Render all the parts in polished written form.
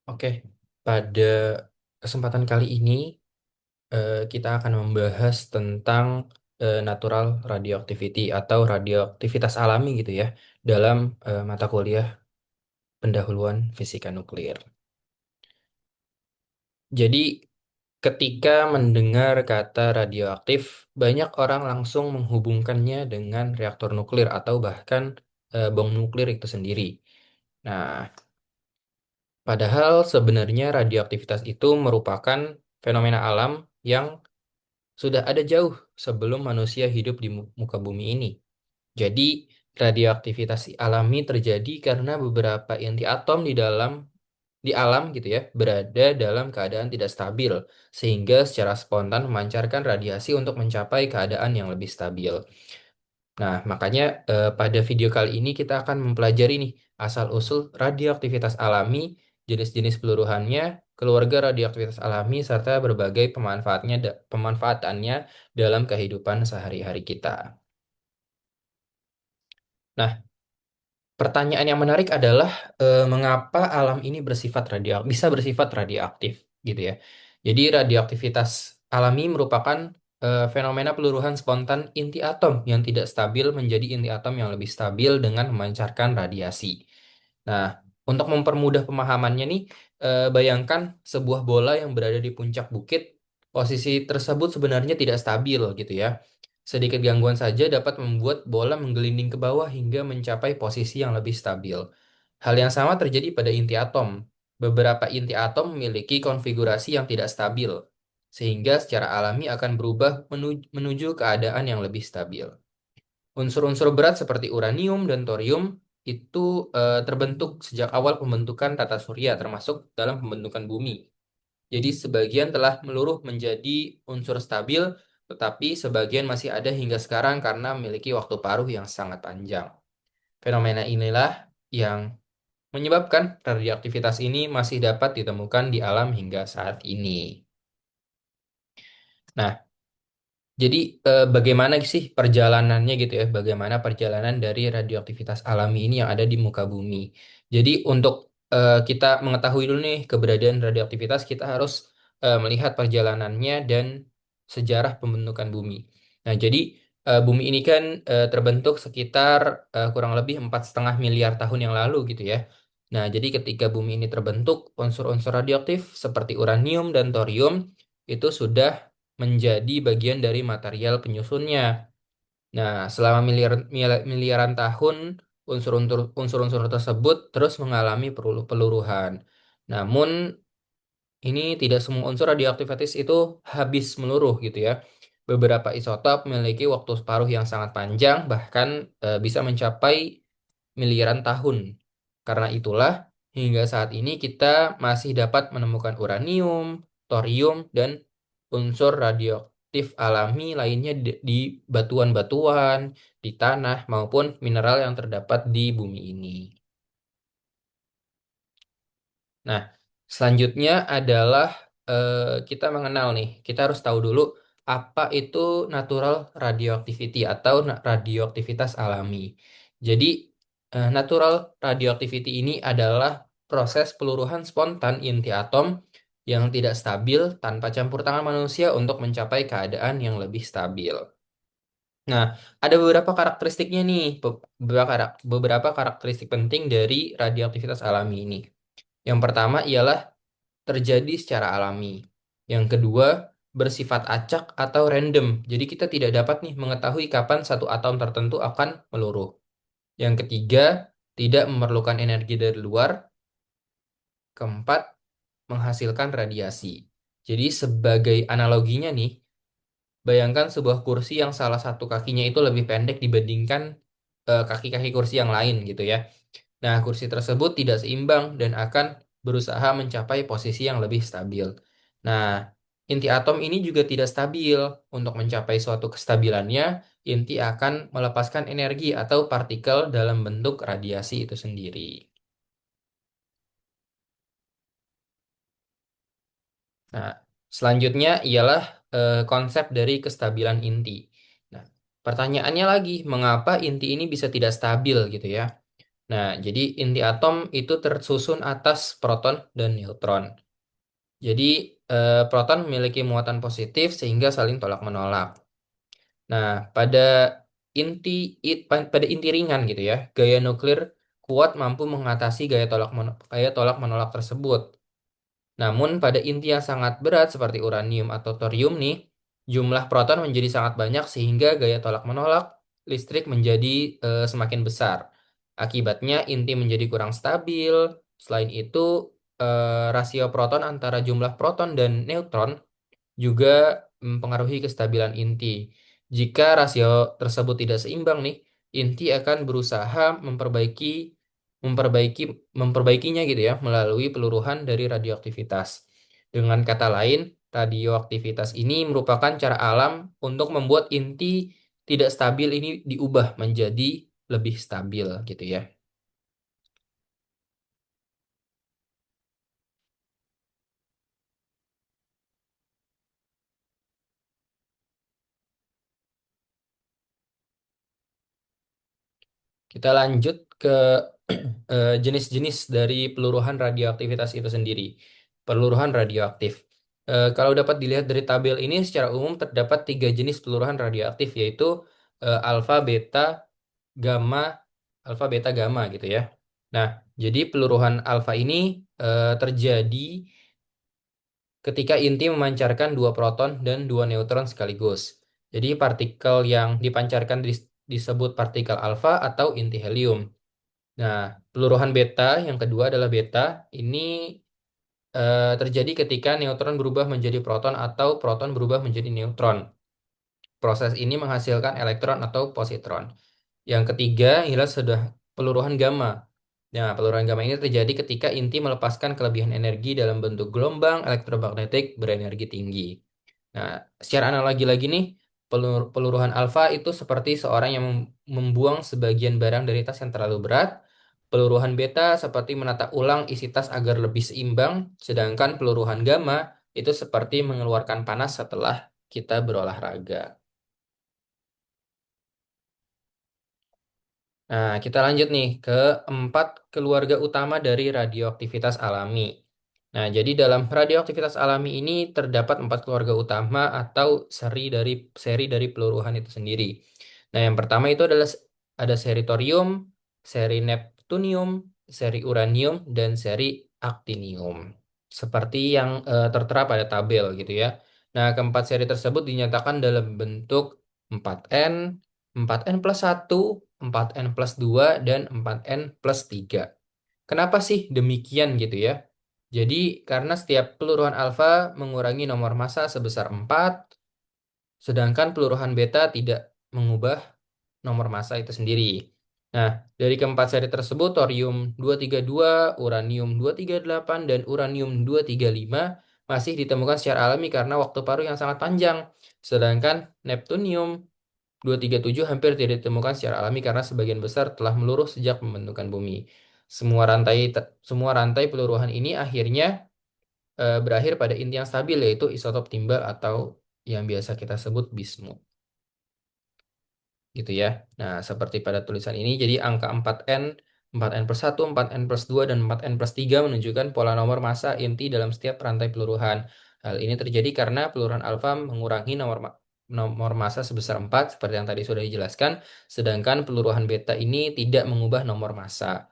Oke, pada kesempatan kali ini kita akan membahas tentang natural radioactivity atau radioaktivitas alami gitu ya dalam mata kuliah pendahuluan fisika nuklir. Jadi ketika mendengar kata radioaktif, banyak orang langsung menghubungkannya dengan reaktor nuklir atau bahkan bom nuklir itu sendiri. Nah, padahal sebenarnya radioaktivitas itu merupakan fenomena alam yang sudah ada jauh sebelum manusia hidup di muka bumi ini. Jadi, radioaktivitas alami terjadi karena beberapa inti atom di alam gitu ya, berada dalam keadaan tidak stabil sehingga secara spontan memancarkan radiasi untuk mencapai keadaan yang lebih stabil. Nah, makanya pada video kali ini kita akan mempelajari nih asal-usul radioaktivitas alami, jenis-jenis peluruhannya, keluarga radioaktivitas alami, serta berbagai pemanfaatannya dalam kehidupan sehari-hari kita. Nah, pertanyaan yang menarik adalah mengapa alam ini bisa bersifat radioaktif gitu ya. Jadi radioaktivitas alami merupakan fenomena peluruhan spontan inti atom yang tidak stabil menjadi inti atom yang lebih stabil dengan memancarkan radiasi. Nah, untuk mempermudah pemahamannya nih, bayangkan sebuah bola yang berada di puncak bukit, posisi tersebut sebenarnya tidak stabil gitu ya. Sedikit gangguan saja dapat membuat bola menggelinding ke bawah hingga mencapai posisi yang lebih stabil. Hal yang sama terjadi pada inti atom. Beberapa inti atom memiliki konfigurasi yang tidak stabil, sehingga secara alami akan berubah menuju keadaan yang lebih stabil. Unsur-unsur berat seperti uranium dan thorium itu terbentuk sejak awal pembentukan tata surya, termasuk dalam pembentukan bumi. Jadi sebagian telah meluruh menjadi unsur stabil, tetapi sebagian masih ada hingga sekarang karena memiliki waktu paruh yang sangat panjang. Fenomena inilah yang menyebabkan radioaktivitas ini masih dapat ditemukan di alam hingga saat ini. Nah, jadi bagaimana sih perjalanannya gitu ya? Bagaimana perjalanan dari radioaktivitas alami ini yang ada di muka bumi? Jadi untuk kita mengetahui dulu nih keberadaan radioaktivitas, kita harus melihat perjalanannya dan sejarah pembentukan bumi. Nah, jadi bumi ini kan terbentuk sekitar kurang lebih 4,5 miliar tahun yang lalu gitu ya. Nah, jadi ketika bumi ini terbentuk, unsur-unsur radioaktif seperti uranium dan thorium itu sudah menjadi bagian dari material penyusunnya. Nah, selama miliaran tahun, unsur-unsur tersebut terus mengalami peluruhan. Namun, ini tidak semua unsur radioaktivitas itu habis meluruh gitu ya. Beberapa isotop memiliki waktu separuh yang sangat panjang, bahkan bisa mencapai miliaran tahun. Karena itulah, hingga saat ini kita masih dapat menemukan uranium, thorium, dan unsur radioaktif alami lainnya di batuan-batuan, di tanah, maupun mineral yang terdapat di bumi ini. Nah, selanjutnya adalah kita mengenal nih, kita harus tahu dulu apa itu natural radioactivity atau radioaktivitas alami. Jadi, natural radioactivity ini adalah proses peluruhan spontan inti atom yang tidak stabil tanpa campur tangan manusia untuk mencapai keadaan yang lebih stabil. Nah, ada beberapa karakteristiknya nih, beberapa karakteristik penting dari radioaktivitas alami ini. Yang pertama ialah terjadi secara alami. Yang kedua, bersifat acak atau random. Jadi kita tidak dapat nih mengetahui kapan satu atom tertentu akan meluruh. Yang ketiga, tidak memerlukan energi dari luar. Keempat, menghasilkan radiasi. Jadi sebagai analoginya nih, bayangkan sebuah kursi yang salah satu kakinya itu lebih pendek dibandingkan kaki-kaki kursi yang lain gitu ya. Nah, kursi tersebut tidak seimbang dan akan berusaha mencapai posisi yang lebih stabil. Nah, inti atom ini juga tidak stabil. Untuk mencapai suatu kestabilannya, inti akan melepaskan energi atau partikel dalam bentuk radiasi itu sendiri. Nah, selanjutnya ialah konsep dari kestabilan inti. Nah, pertanyaannya lagi, mengapa inti ini bisa tidak stabil gitu ya? Nah, jadi inti atom itu tersusun atas proton dan neutron. Jadi proton memiliki muatan positif sehingga saling tolak-menolak. Nah, inti pada inti ringan gitu ya, gaya nuklir kuat mampu mengatasi gaya tolak menolak tersebut. Namun pada inti yang sangat berat seperti uranium atau thorium nih, jumlah proton menjadi sangat banyak sehingga gaya tolak menolak listrik menjadi semakin besar. Akibatnya inti menjadi kurang stabil. Selain itu, rasio proton antara jumlah proton dan neutron juga mempengaruhi kestabilan inti. Jika rasio tersebut tidak seimbang nih, inti akan berusaha memperbaiki memperbaikinya gitu ya melalui peluruhan dari radioaktivitas. Dengan kata lain, radioaktivitas ini merupakan cara alam untuk membuat inti tidak stabil ini diubah menjadi lebih stabil gitu ya. Kita lanjut ke jenis-jenis dari peluruhan radioaktivitas itu sendiri. Peluruhan radioaktif. Kalau dapat dilihat dari tabel ini, secara umum terdapat tiga jenis peluruhan radioaktif, yaitu alfa, beta, gamma, alfa, beta, gamma gitu ya. Nah, jadi peluruhan alfa ini terjadi ketika inti memancarkan dua proton dan dua neutron sekaligus. Jadi partikel yang dipancarkan disebut partikel alfa atau inti helium. Nah, peluruhan beta yang kedua adalah beta. Ini terjadi ketika neutron berubah menjadi proton atau proton berubah menjadi neutron. Proses ini menghasilkan elektron atau positron. Yang ketiga ialah sudah peluruhan gamma. Nah, peluruhan gamma ini terjadi ketika inti melepaskan kelebihan energi dalam bentuk gelombang elektromagnetik berenergi tinggi. Nah, secara analogi lagi nih, peluruhan alfa itu seperti seorang yang membuang sebagian barang dari tas yang terlalu berat. Peluruhan beta seperti menata ulang isi tas agar lebih seimbang, sedangkan peluruhan gamma itu seperti mengeluarkan panas setelah kita berolahraga. Nah, kita lanjut nih ke empat keluarga utama dari radioaktivitas alami. Nah, jadi dalam radioaktivitas alami ini terdapat empat keluarga utama atau seri dari peluruhan itu sendiri. Nah, yang pertama itu adalah ada seri thorium, seri neptunium, seri uranium, dan seri actinium. Seperti yang tertera pada tabel gitu ya. Nah, keempat seri tersebut dinyatakan dalam bentuk 4N, 4N+1, 4N+2, dan 4N+3. Kenapa sih demikian gitu ya? Jadi karena setiap peluruhan alfa mengurangi nomor massa sebesar 4, sedangkan peluruhan beta tidak mengubah nomor massa itu sendiri. Nah, dari keempat seri tersebut, thorium 232, uranium 238, dan uranium 235 masih ditemukan secara alami karena waktu paruh yang sangat panjang. Sedangkan neptunium 237 hampir tidak ditemukan secara alami karena sebagian besar telah meluruh sejak pembentukan bumi. Semua rantai peluruhan ini akhirnya berakhir pada inti yang stabil yaitu isotop timbal atau yang biasa kita sebut bismut gitu ya. Nah, seperti pada tulisan ini jadi angka 4N, 4N+1, 4N+2, dan 4N+3 menunjukkan pola nomor massa inti dalam setiap rantai peluruhan. Hal ini terjadi karena peluruhan alfa mengurangi nomor massa sebesar 4 seperti yang tadi sudah dijelaskan, sedangkan peluruhan beta ini tidak mengubah nomor massa.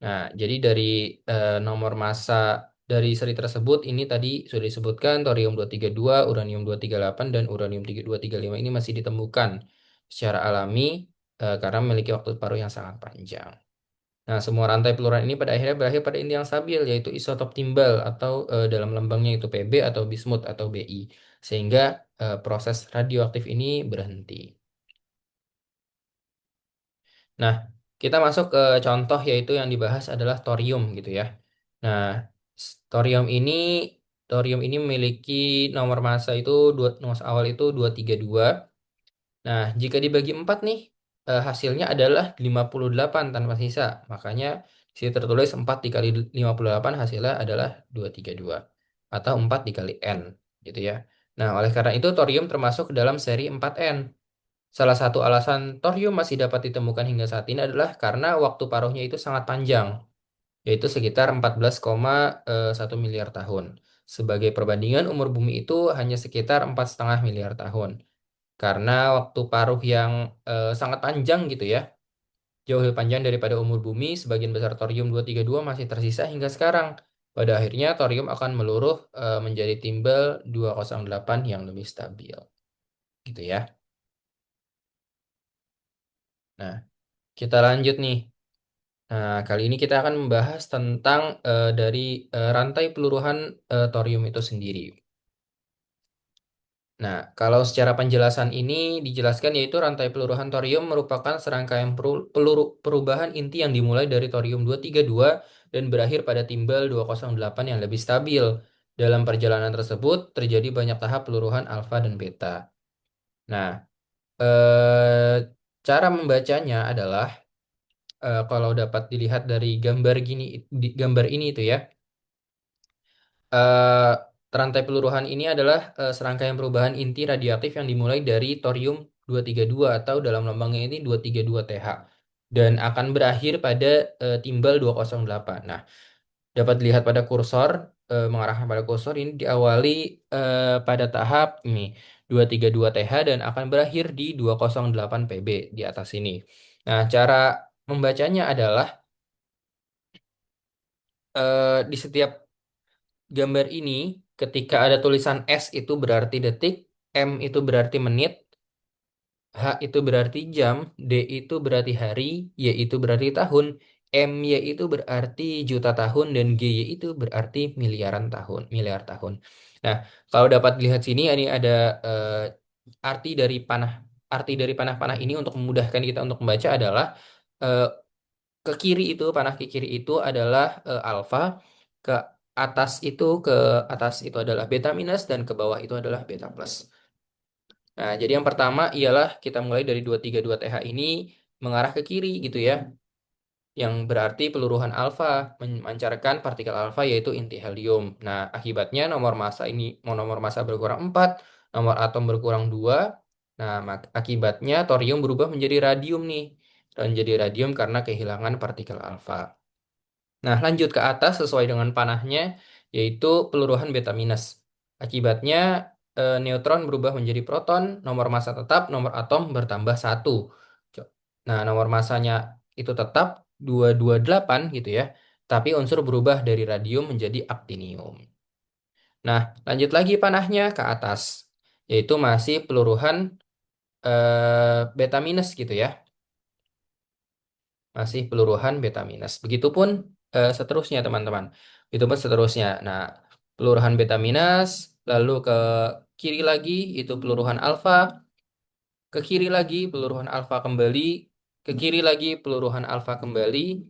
Nah, jadi dari nomor massa dari seri tersebut ini tadi sudah disebutkan thorium 232, uranium 238, dan uranium 235 ini masih ditemukan secara alami karena memiliki waktu paruh yang sangat panjang. Nah, semua rantai peluruhan ini pada akhirnya berakhir pada inti yang stabil yaitu isotop timbal atau dalam lambangnya itu Pb atau bismut atau Bi. Sehingga proses radioaktif ini berhenti. Nah, kita masuk ke contoh yaitu yang dibahas adalah thorium gitu ya. Nah, s- thorium ini thorium ini memiliki nomor massa itu nomor awal itu 232. Nah, jika dibagi 4 nih, hasilnya adalah 58 tanpa sisa. Makanya di sini tertulis 4 dikali 58 hasilnya adalah 232 atau 4 dikali N gitu ya. Nah, oleh karena itu thorium termasuk ke dalam seri 4N. Salah satu alasan thorium masih dapat ditemukan hingga saat ini adalah karena waktu paruhnya itu sangat panjang, yaitu sekitar 14,1 miliar tahun. Sebagai perbandingan, umur bumi itu hanya sekitar 4,5 miliar tahun. Karena waktu paruh yang sangat panjang gitu ya, jauh lebih panjang daripada umur bumi, sebagian besar thorium-232 masih tersisa hingga sekarang. Pada akhirnya, thorium akan meluruh menjadi timbal 208 yang lebih stabil. Gitu ya. Nah, kita lanjut nih. Nah, kali ini kita akan membahas tentang dari rantai peluruhan thorium itu sendiri. Nah, kalau secara penjelasan ini dijelaskan yaitu rantai peluruhan thorium merupakan serangkaian perubahan inti yang dimulai dari thorium-232 dan berakhir pada timbal 208 yang lebih stabil. Dalam perjalanan tersebut terjadi banyak tahap peluruhan alfa dan beta. Nah, cara membacanya adalah kalau dapat dilihat dari gambar gini, gambar ini itu ya. eh, Rantai peluruhan ini adalah serangkaian perubahan inti radioaktif yang dimulai dari thorium-232 atau dalam lambangnya ini 232 Th dan akan berakhir pada timbal 208. Nah, dapat dilihat pada kursor, mengarahkan pada kursor ini diawali pada tahap ini 232 Th dan akan berakhir di 208 Pb di atas ini. Nah, cara membacanya adalah di setiap gambar ini, ketika ada tulisan S itu berarti detik, M itu berarti menit, H itu berarti jam, D itu berarti hari, Y itu berarti tahun, MY itu berarti juta tahun, dan GY itu berarti miliaran tahun, miliar tahun. Nah, kalau dapat dilihat sini, ini ada eh, arti dari panah. Arti dari panah-panah ini untuk memudahkan kita untuk membaca adalah eh, ke kiri itu, panah ke kiri itu adalah alfa, ke atas itu ke atas itu adalah beta minus, dan ke bawah itu adalah beta plus. Nah, jadi yang pertama ialah kita mulai dari 232 Th ini mengarah ke kiri gitu ya, yang berarti peluruhan alfa memancarkan partikel alfa yaitu inti helium. Nah, akibatnya nomor massa ini nomor massa berkurang 4, nomor atom berkurang 2. Nah, akibatnya thorium berubah menjadi radium nih. Dan jadi radium karena kehilangan partikel alfa. Nah, lanjut ke atas sesuai dengan panahnya, yaitu peluruhan beta minus. Akibatnya, neutron berubah menjadi proton, nomor massa tetap, nomor atom bertambah satu. Nah, nomor massanya itu tetap 228 gitu ya, tapi unsur berubah dari radium menjadi aktinium. Nah, lanjut lagi panahnya ke atas, yaitu masih peluruhan beta minus gitu ya. Masih peluruhan beta minus. Begitupun seterusnya teman-teman. Begitupun seterusnya. Nah, peluruhan beta minus, lalu ke kiri lagi itu peluruhan alfa, ke kiri lagi peluruhan alfa kembali, ke kiri lagi peluruhan alfa kembali,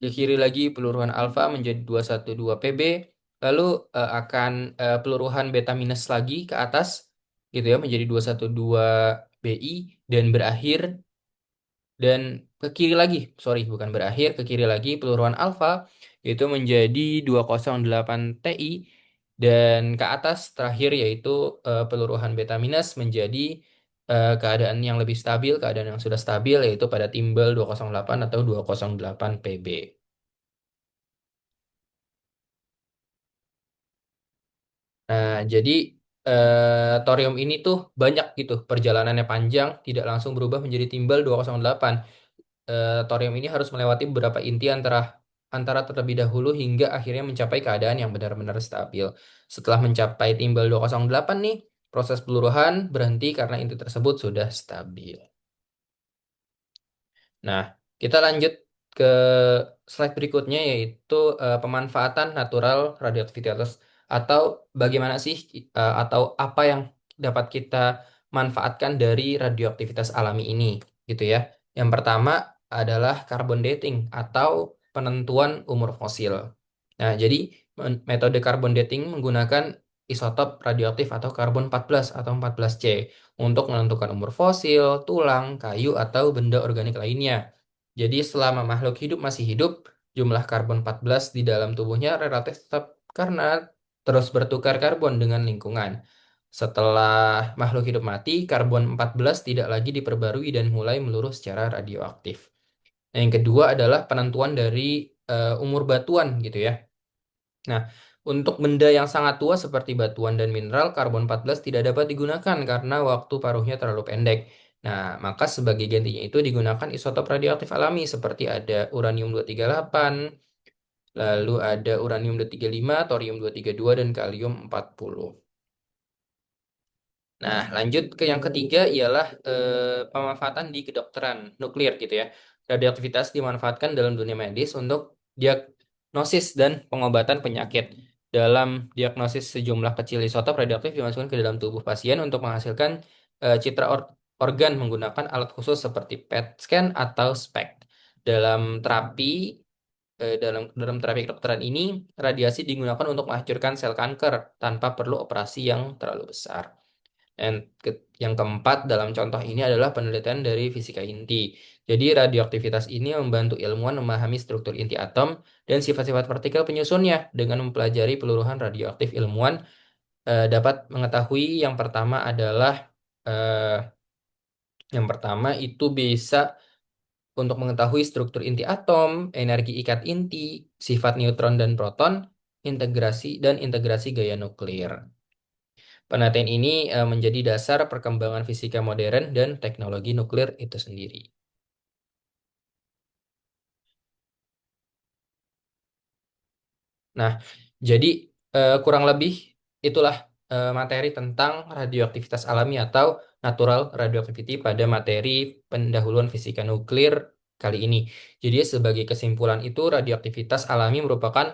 ke kiri lagi peluruhan alfa menjadi 212 Pb, lalu akan peluruhan beta minus lagi ke atas gitu ya menjadi 212 Bi dan berakhir dan ke kiri lagi, sorry bukan berakhir, ke kiri lagi peluruhan alfa yaitu menjadi 208 Ti dan ke atas terakhir yaitu peluruhan beta minus menjadi keadaan yang lebih stabil, keadaan yang sudah stabil yaitu pada timbal 208 atau 208 Pb. Nah, jadi thorium ini tuh banyak gitu, perjalanannya panjang, tidak langsung berubah menjadi timbal 208. Thorium ini harus melewati beberapa inti antara antara terlebih dahulu hingga akhirnya mencapai keadaan yang benar-benar stabil. Setelah mencapai timbal 208 nih, proses peluruhan berhenti karena inti tersebut sudah stabil. Nah, kita lanjut ke slide berikutnya yaitu pemanfaatan natural radioaktivitas atau bagaimana sih atau apa yang dapat kita manfaatkan dari radioaktivitas alami ini gitu ya. Yang pertama adalah carbon dating atau penentuan umur fosil. Nah, jadi metode carbon dating menggunakan isotop radioaktif atau karbon 14 atau 14C untuk menentukan umur fosil, tulang, kayu, atau benda organik lainnya. Jadi selama makhluk hidup masih hidup, jumlah karbon 14 di dalam tubuhnya relatif tetap karena terus bertukar karbon dengan lingkungan. Setelah makhluk hidup mati, karbon 14 tidak lagi diperbarui dan mulai meluruh secara radioaktif. Nah, yang kedua adalah penentuan dari umur batuan gitu ya. Nah, untuk benda yang sangat tua seperti batuan dan mineral, karbon 14 tidak dapat digunakan karena waktu paruhnya terlalu pendek. Nah, maka sebagai gantinya itu digunakan isotop radioaktif alami seperti ada uranium 238, lalu ada uranium 235, thorium 232, dan kalium 40. Nah, lanjut ke yang ketiga ialah pemanfaatan di kedokteran nuklir gitu ya. Radioaktivitas dimanfaatkan dalam dunia medis untuk diagnosis dan pengobatan penyakit. Dalam diagnosis sejumlah kecil isotop radioaktif dimasukkan ke dalam tubuh pasien untuk menghasilkan citra organ menggunakan alat khusus seperti PET scan atau SPECT. Dalam terapi kedokteran ini, radiasi digunakan untuk menghancurkan sel kanker tanpa perlu operasi yang terlalu besar. Dan yang keempat dalam contoh ini adalah penelitian dari fisika inti. Jadi radioaktivitas ini membantu ilmuwan memahami struktur inti atom dan sifat-sifat partikel penyusunnya. Dengan mempelajari peluruhan radioaktif, ilmuwan dapat mengetahui eh, yang pertama itu bisa untuk mengetahui struktur inti atom, energi ikat inti, sifat neutron dan proton, integrasi gaya nuklir. Penelitian ini menjadi dasar perkembangan fisika modern dan teknologi nuklir itu sendiri. Nah, jadi kurang lebih itulah materi tentang radioaktivitas alami atau natural radioactivity pada materi pendahuluan fisika nuklir kali ini. Jadi sebagai kesimpulan itu radioaktivitas alami merupakan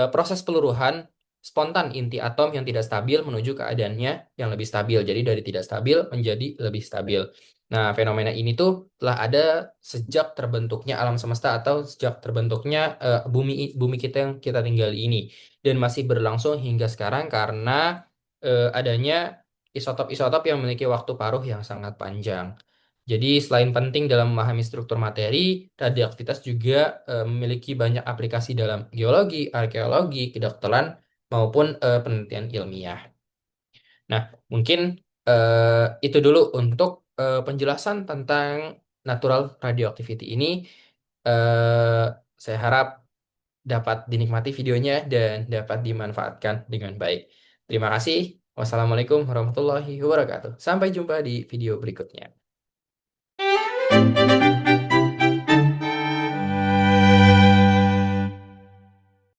proses peluruhan spontan inti atom yang tidak stabil menuju keadaannya yang lebih stabil. Jadi dari tidak stabil menjadi lebih stabil. Nah, fenomena ini tuh telah ada sejak terbentuknya alam semesta atau sejak terbentuknya bumi bumi kita yang kita tinggali ini dan masih berlangsung hingga sekarang karena adanya isotop-isotop yang memiliki waktu paruh yang sangat panjang. Jadi selain penting dalam memahami struktur materi, radioaktivitas juga memiliki banyak aplikasi dalam geologi, arkeologi, kedokteran maupun penelitian ilmiah. Nah, mungkin itu dulu untuk penjelasan tentang natural radioactivity ini. Eh, saya harap dapat dinikmati videonya dan dapat dimanfaatkan dengan baik. Terima kasih. Wassalamualaikum warahmatullahi wabarakatuh. Sampai jumpa di video berikutnya.